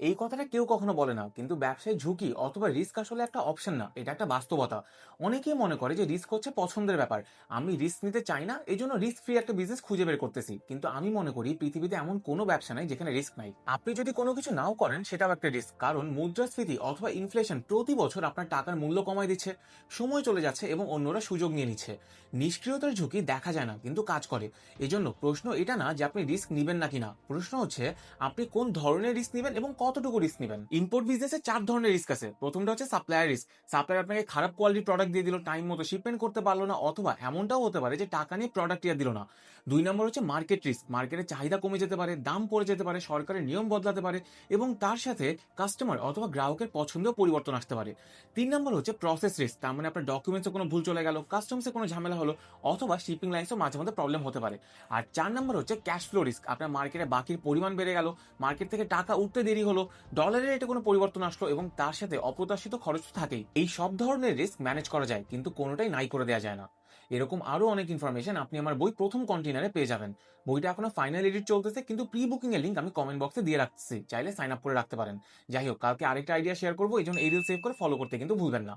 এই কথাটা কেউ কখনো বলে না, কিন্তু ব্যবসায় ঝুঁকি অথবা রিস্ক আসলে একটা অপশন না, এটা একটা বাস্তবতা। অনেকেই মনে করে যে রিস্ক হচ্ছে পছন্দের ব্যাপার। আমি রিস্ক নিতে চাই না, এই জন্য রিস্ক ফ্রি একটা বিজনেস খুঁজে বের করতেছি। কিন্তু আমি মনে করি পৃথিবীতে এমন কোনো ব্যবসা নাই যেখানে রিস্ক নাই। আপনি যদি কোনো কিছু নাও করেন সেটাও একটা রিস্ক, কারণ মুদ্রাস্ফীতি অথবা ইনফ্লেশন প্রতি বছর আপনার টাকার মূল্য কমায় দিচ্ছে, সময় চলে যাচ্ছে এবং অন্যরা সুযোগ নিয়ে নিচ্ছে। নিষ্ক্রিয়তার ঝুঁকি দেখা যায় না কিন্তু কাজ করে। এজন্য প্রশ্ন এটা না যে আপনি রিস্ক নিবেন নাকি না, প্রশ্ন হচ্ছে আপনি কোন ধরনের রিস্ক নেবেন এবং কতটুকু রিস্ক নেবেন। ইম্পোর্ট বিজনেসে 4 ধরনের রিস্ক আছে। প্রথমটা হচ্ছে সাপ্লায়ার রিস্ক। সাপ্লায়ার আপনাকে খারাপ কোয়ালিটির প্রোডাক্ট দিয়ে দিল, টাইম মতো শিপমেন্ট করতে পারলো না, অথবা এমনটাও হতে পারে যে টাকা নিয়ে প্রোডাক্ট দিল না। 2 নম্বর হচ্ছে মার্কেট রিস্ক। মার্কেটের চাহিদা কমে যেতে পারে, দাম পড়ে যেতে পারে, সরকারের নিয়ম বদলাতে পারে এবং তার সাথে কাস্টমার অথবা গ্রাহকের পছন্দেও পরিবর্তন আসতে পারে। 3 নম্বর হচ্ছে প্রসেস রিস্ক। তার মানে আপনার ডকুমেন্টসে কোনো ভুল চলে গেল, কাস্টমসে কোনো ঝামেলা হলো, অথবা শিপিং লাইন্সও মাঝে মধ্যে প্রবলেম হতে পারে। আর 4 নম্বর হচ্ছে ক্যাশ ফ্লো রিস্ক। আপনার মার্কেটে বাকির পরিমাণ বেড়ে গেল, মার্কেট থেকে টাকা উঠতে দেরি হলো, ডলারের রেটে কোনো পরিবর্তন আসলো এবং তার সাথে অপ্রত্যাশিত খরচ তো থাকেই। এই সব ধরনের রিস্ক ম্যানেজ করা যায়, কিন্তু কোনোটাই নাই করে দেওয়া যায় না। এরকম আরো অনেক ইনফরমেশন আপনি আমার বই প্রথম কন্টেনারে পেয়ে যাবেন। বইটা এখনো ফাইনাল এডিট চলতেছে, কিন্তু প্রি বুকিং এর লিংক আমি কমেন্ট বক্সে দিয়ে রাখছি, চাইলে সাইন আপ করে রাখতে পারেন। যাই হোক, কালকে আরেকটা আইডিয়া শেয়ার করবো, এই জন্য এই রিল সেভ করে ফলো করতে কিন্তু ভুলবেন না।